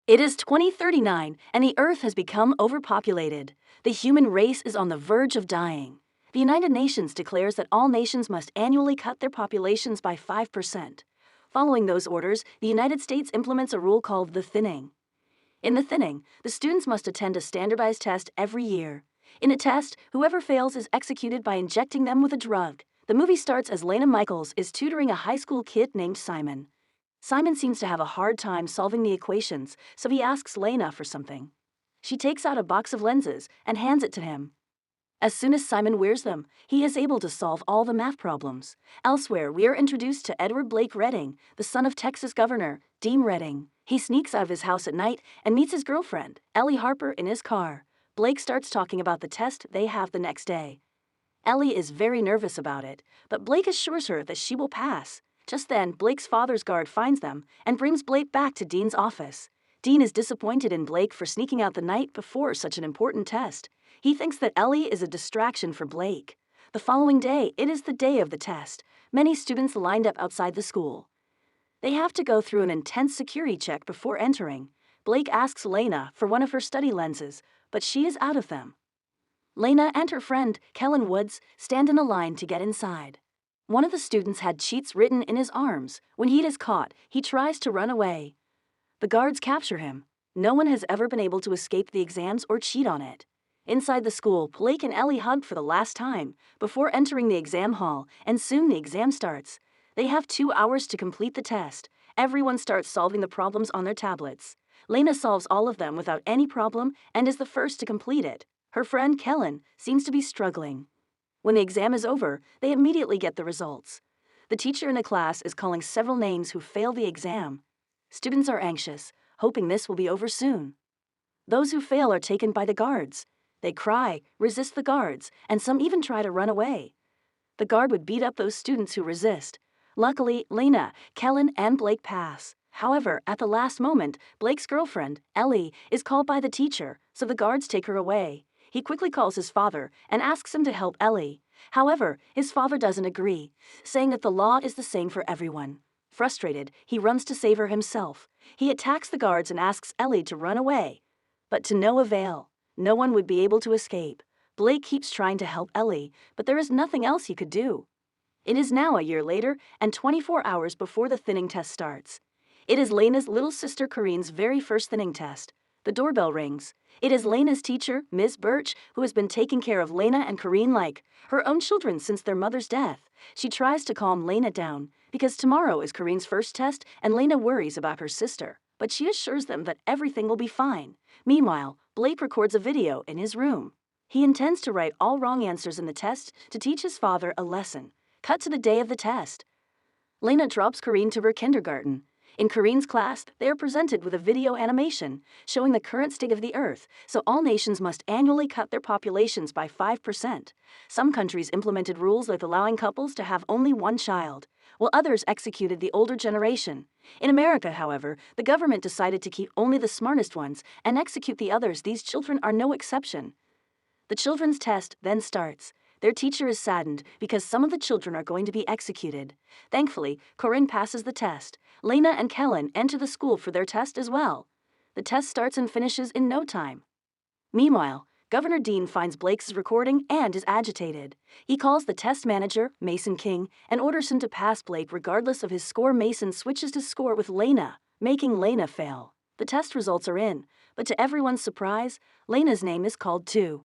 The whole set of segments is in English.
It is 2039, and the Earth has become overpopulated. The human race is on the verge of dying. The United Nations declares that all nations must annually cut their populations by 5%. Following those orders, the United States implements a rule called the thinning. In the thinning, the students must attend a standardized test every year. In a test, whoever fails is executed by injecting them with a drug. The movie starts as Lena Michaels is tutoring a high school kid named Simon. Simon seems to have a hard time solving the equations, so he asks Lena for something. She takes out a box of lenses and hands it to him. As soon as Simon wears them, he is able to solve all the math problems. Elsewhere, we are introduced to Edward Blake Redding, the son of Texas Governor Dean Redding. He sneaks out of his house at night and meets his girlfriend, Ellie Harper, in his car. Blake starts talking about the test they have the next day. Ellie is very nervous about it, but Blake assures her that she will pass. Just then, Blake's father's guard finds them and brings Blake back to Dean's office. Dean is disappointed in Blake for sneaking out the night before such an important test. He thinks that Ellie is a distraction for Blake. The following day, it is the day of the test. Many students lined up outside the school. They have to go through an intense security check before entering. Blake asks Lena for one of her study lenses, but she is out of them. Lena and her friend, Kellen Woods, stand in a line to get inside. One of the students had cheats written in his arms. When he is caught, he tries to run away. The guards capture him. No one has ever been able to escape the exams or cheat on it. Inside the school, Blake and Ellie hug for the last time before entering the exam hall, and soon the exam starts. They have 2 hours to complete the test. Everyone starts solving the problems on their tablets. Lena solves all of them without any problem and is the first to complete it. Her friend, Kellen, seems to be struggling. When the exam is over, they immediately get the results. The teacher in the class is calling several names who failed the exam. Students are anxious, hoping this will be over soon. Those who fail are taken by the guards. They cry, resist the guards, and some even try to run away. The guard would beat up those students who resist. Luckily, Lena, Kellen, and Blake pass. However, at the last moment, Blake's girlfriend, Ellie, is called by the teacher, so the guards take her away. He quickly calls his father and asks him to help Ellie. However, his father doesn't agree, saying that the law is the same for everyone. Frustrated, he runs to save her himself. He attacks the guards and asks Ellie to run away. But to no avail. No one would be able to escape. Blake keeps trying to help Ellie, but there is nothing else he could do. It is now a year later and 24 hours before the thinning test starts. It is Lena's little sister Corinne's very first thinning test. The doorbell rings. It is Lena's teacher, Ms. Birch, who has been taking care of Lena and Corinne like her own children since their mother's death. She tries to calm Lena down, because tomorrow is Corinne's first test and Lena worries about her sister. But she assures them that everything will be fine. Meanwhile, Blake records a video in his room. He intends to write all wrong answers in the test to teach his father a lesson. Cut to the day of the test. Lena drops Corinne to her kindergarten. In Corinne's class, they are presented with a video animation showing the current state of the Earth, so all nations must annually cut their populations by 5%. Some countries implemented rules like allowing couples to have only one child, while others executed the older generation. In America, however, the government decided to keep only the smartest ones and execute the others. These children are no exception. The children's test then starts. Their teacher is saddened because some of the children are going to be executed. Thankfully, Corinne passes the test. Lena and Kellen enter the school for their test as well. The test starts and finishes in no time. Meanwhile, Governor Dean finds Blake's recording and is agitated. He calls the test manager, Mason King, and orders him to pass Blake regardless of his score. Mason switches to score with Lena, making Lena fail. The test results are in, but to everyone's surprise, Lena's name is called too.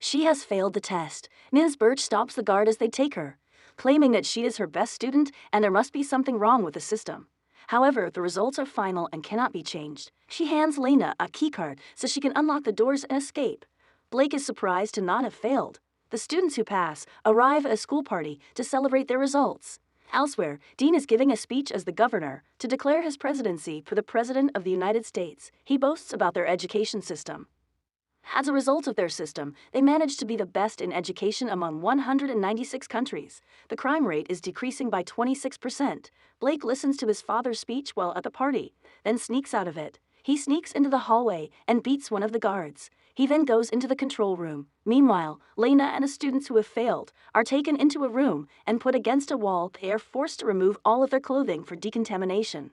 She has failed the test. Ms. Birch stops the guard as they take her, claiming that she is her best student and there must be something wrong with the system. However, the results are final and cannot be changed. She hands Lena a keycard so she can unlock the doors and escape. Blake is surprised to not have failed. The students who pass arrive at a school party to celebrate their results. Elsewhere, Dean is giving a speech as the governor to declare his presidency for the President of the United States. He boasts about their education system. As a result of their system, they managed to be the best in education among 196 countries. The crime rate is decreasing by 26%. Blake listens to his father's speech while at the party, then sneaks out of it. He sneaks into the hallway and beats one of the guards. He then goes into the control room. Meanwhile, Lena and the students who have failed are taken into a room and put against a wall. They are forced to remove all of their clothing for decontamination.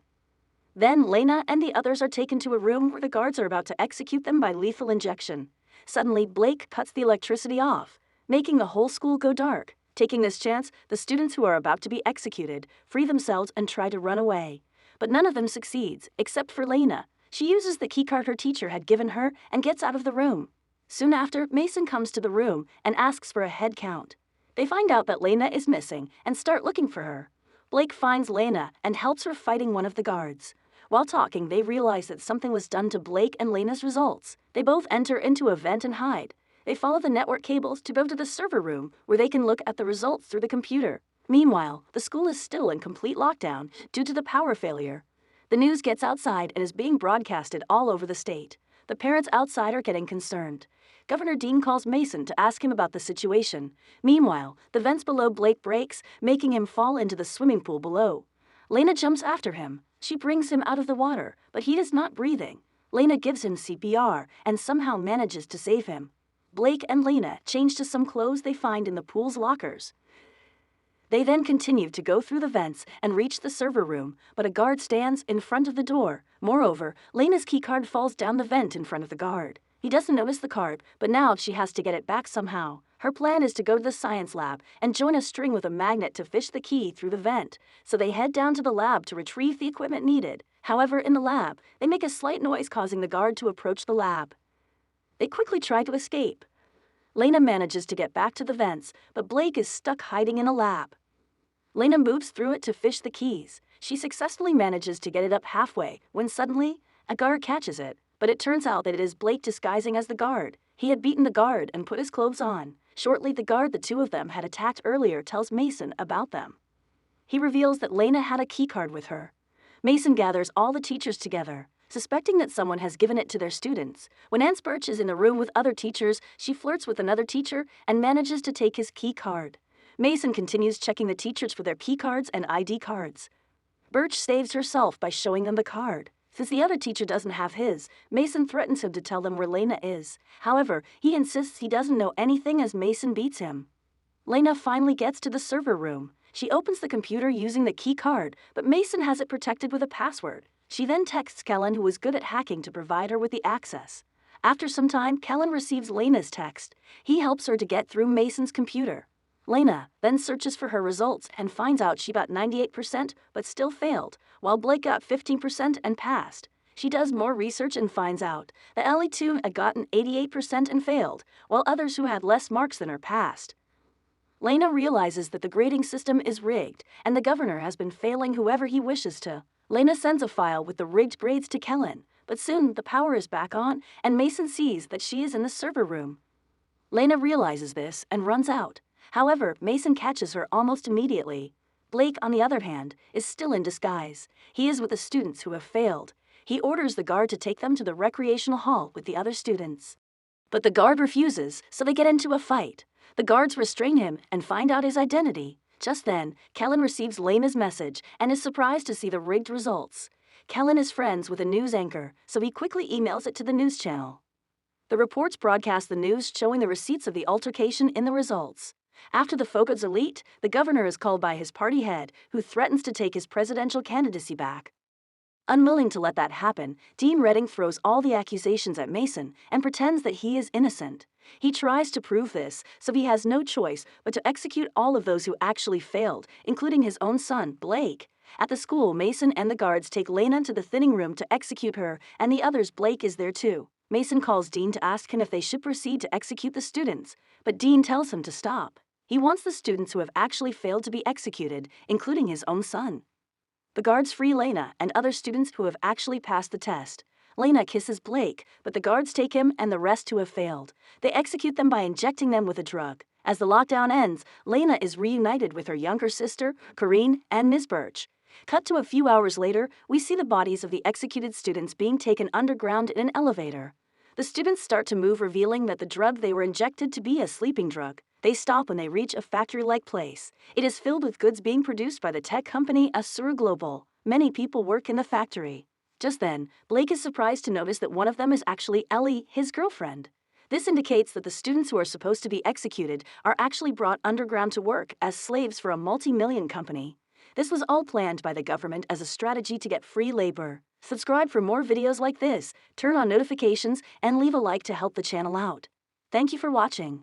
Then Lena and the others are taken to a room where the guards are about to execute them by lethal injection. Suddenly, Blake cuts the electricity off, making the whole school go dark. Taking this chance, the students who are about to be executed free themselves and try to run away. But none of them succeeds, except for Lena. She uses the keycard her teacher had given her and gets out of the room. Soon after, Mason comes to the room and asks for a head count. They find out that Lena is missing and start looking for her. Blake finds Lena and helps her fighting one of the guards. While talking, they realize that something was done to Blake and Lena's results. They both enter into a vent and hide. They follow the network cables to go to the server room where they can look at the results through the computer. Meanwhile, the school is still in complete lockdown due to the power failure. The news gets outside and is being broadcasted all over the state. The parents outside are getting concerned. Governor Dean calls Mason to ask him about the situation. Meanwhile, the vents below Blake breaks, making him fall into the swimming pool below. Lena jumps after him. She brings him out of the water, but he is not breathing. Lena gives him CPR and somehow manages to save him. Blake and Lena change to some clothes they find in the pool's lockers. They then continue to go through the vents and reach the server room, but a guard stands in front of the door. Moreover, Lena's keycard falls down the vent in front of the guard. He doesn't notice the card, but now she has to get it back somehow. Her plan is to go to the science lab and join a string with a magnet to fish the key through the vent, so they head down to the lab to retrieve the equipment needed. However, in the lab, they make a slight noise causing the guard to approach the lab. They quickly try to escape. Lena manages to get back to the vents, but Blake is stuck hiding in a lab. Lena moves through it to fish the keys. She successfully manages to get it up halfway when suddenly, a guard catches it. But it turns out that it is Blake disguising as the guard. He had beaten the guard and put his clothes on. Shortly, the guard the two of them had attacked earlier tells Mason about them. He reveals that Lena had a keycard with her. Mason gathers all the teachers together, suspecting that someone has given it to their students. When Aunt Birch is in the room with other teachers, she flirts with another teacher and manages to take his key card. Mason continues checking the teachers for their P cards and ID cards. Birch saves herself by showing them the card. Since the other teacher doesn't have his, Mason threatens him to tell them where Lena is. However, he insists he doesn't know anything as Mason beats him. Lena finally gets to the server room. She opens the computer using the key card, but Mason has it protected with a password. She then texts Kellen, who is good at hacking, to provide her with the access. After some time, Kellen receives Lena's text. He helps her to get through Mason's computer. Lena then searches for her results and finds out she got 98% but still failed, while Blake got 15% and passed. She does more research and finds out that Ellie too had gotten 88% and failed, while others who had less marks than her passed. Lena realizes that the grading system is rigged and the governor has been failing whoever he wishes to. Lena sends a file with the rigged grades to Kellen, but soon the power is back on and Mason sees that she is in the server room. Lena realizes this and runs out. However, Mason catches her almost immediately. Blake, on the other hand, is still in disguise. He is with the students who have failed. He orders the guard to take them to the recreational hall with the other students. But the guard refuses, so they get into a fight. The guards restrain him and find out his identity. Just then, Kellen receives Lena's message and is surprised to see the rigged results. Kellen is friends with a news anchor, so he quickly emails it to the news channel. The reports broadcast the news showing the receipts of the altercation in the results. After the photos are leaked, the governor is called by his party head, who threatens to take his presidential candidacy back. Unwilling to let that happen, Dean Redding throws all the accusations at Mason and pretends that he is innocent. He tries to prove this, so he has no choice but to execute all of those who actually failed, including his own son, Blake. At the school, Mason and the guards take Lena to the thinning room to execute her, and the others. Blake is there too. Mason calls Dean to ask him if they should proceed to execute the students, but Dean tells him to stop. He wants the students who have actually failed to be executed, including his own son. The guards free Lena and other students who have actually passed the test. Lena kisses Blake, but the guards take him and the rest who have failed. They execute them by injecting them with a drug. As the lockdown ends, Lena is reunited with her younger sister, Corinne, and Ms. Birch. Cut to a few hours later, we see the bodies of the executed students being taken underground in an elevator. The students start to move, revealing that the drug they were injected to be a sleeping drug. They stop when they reach a factory-like place. It is filled with goods being produced by the tech company Asura Global. Many people work in the factory. Just then, Blake is surprised to notice that one of them is actually Ellie, his girlfriend. This indicates that the students who are supposed to be executed are actually brought underground to work as slaves for a multi-million company. This was all planned by the government as a strategy to get free labor. Subscribe for more videos like this, turn on notifications, and leave a like to help the channel out. Thank you for watching.